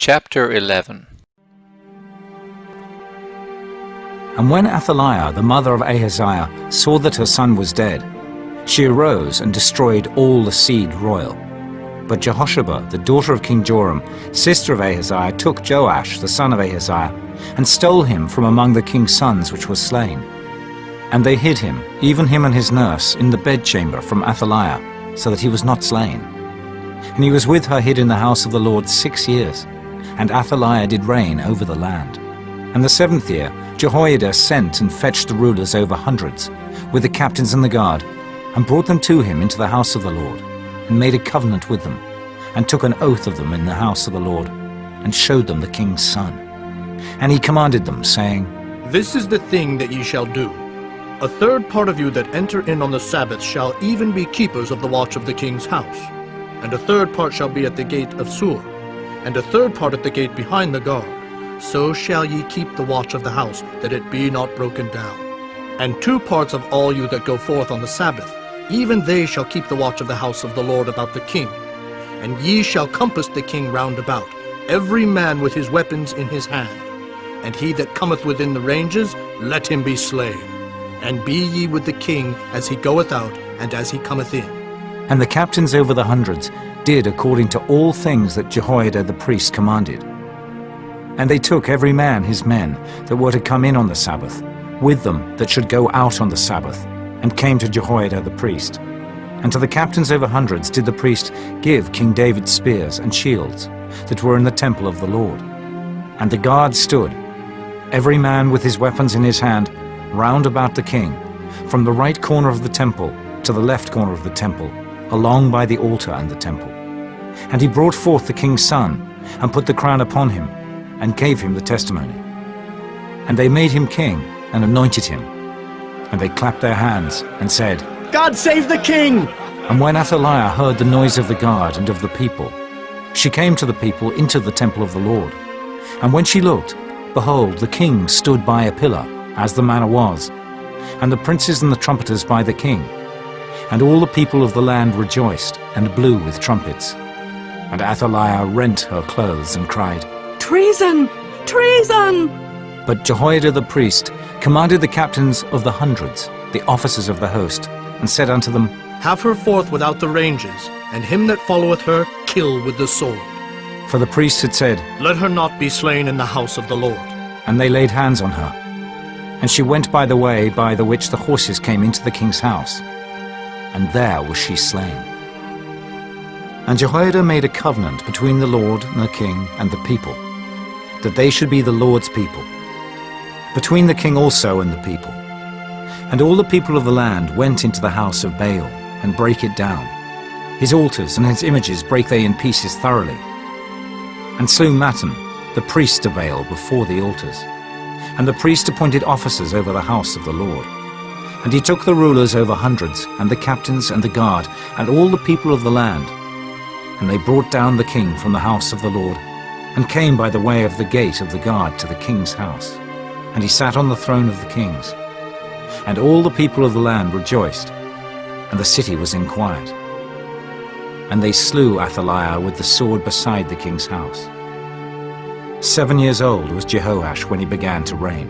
Chapter 11. And when Athaliah, the mother of Ahaziah, saw that her son was dead, she arose and destroyed all the seed royal. But Jehosheba, the daughter of King Joram, sister of Ahaziah, took Joash, the son of Ahaziah, and stole him from among the king's sons which was slain. And they hid him, even him and his nurse, in the bedchamber from Athaliah, so that he was not slain. And he was with her hid in the house of the Lord 6 years. And Athaliah did reign over the land. And the 7th year Jehoiada sent and fetched the rulers over hundreds, with the captains and the guard, and brought them to him into the house of the Lord, and made a covenant with them, and took an oath of them in the house of the Lord, and showed them the king's son. And he commanded them, saying, This is the thing that ye shall do. A third part of you that enter in on the Sabbath shall even be keepers of the watch of the king's house. And a third part shall be at the gate of Sur, and a third part at the gate behind the guard. So shall ye keep the watch of the house, that it be not broken down. And 2 parts of all you that go forth on the Sabbath, even they shall keep the watch of the house of the Lord about the king. And ye shall compass the king round about, every man with his weapons in his hand. And he that cometh within the ranges, let him be slain. And be ye with the king as he goeth out, and as he cometh in. And the captains over the hundreds did according to all things that Jehoiada the priest commanded. And they took every man his men that were to come in on the Sabbath, with them that should go out on the Sabbath, and came to Jehoiada the priest. And to the captains over hundreds did the priest give King David's spears and shields that were in the temple of the Lord. And the guard stood, every man with his weapons in his hand, round about the king, from the right corner of the temple to the left corner of the temple, along by the altar and the temple. And he brought forth the king's son, and put the crown upon him, and gave him the testimony. And they made him king, and anointed him. And they clapped their hands, and said, God save the king! And when Athaliah heard the noise of the guard and of the people, she came to the people into the temple of the Lord. And when she looked, behold, the king stood by a pillar, as the manner was, and the princes and the trumpeters by the king. And all the people of the land rejoiced, and blew with trumpets. And Athaliah rent her clothes, and cried, Treason! Treason! But Jehoiada the priest commanded the captains of the hundreds, the officers of the host, and said unto them, Have her forth without the ranges, and him that followeth her kill with the sword. For the priests had said, Let her not be slain in the house of the Lord. and they laid hands on her. And she went by the way by the which the horses came into the king's house, and there was she slain. And Jehoiada made a covenant between the Lord and the king and the people, that they should be the Lord's people, between the king also and the people. And all the people of the land went into the house of Baal, and brake it down. His altars and his images brake they in pieces thoroughly, and slew Mattan, the priest of Baal, before the altars. And the priest appointed officers over the house of the Lord. And he took the rulers over hundreds, and the captains and the guard, and all the people of the land. And they brought down the king from the house of the Lord, and came by the way of the gate of the guard to the king's house. And he sat on the throne of the kings. And all the people of the land rejoiced, and the city was in quiet. And they slew Athaliah with the sword beside the king's house. 7 years old was Jehoash when he began to reign.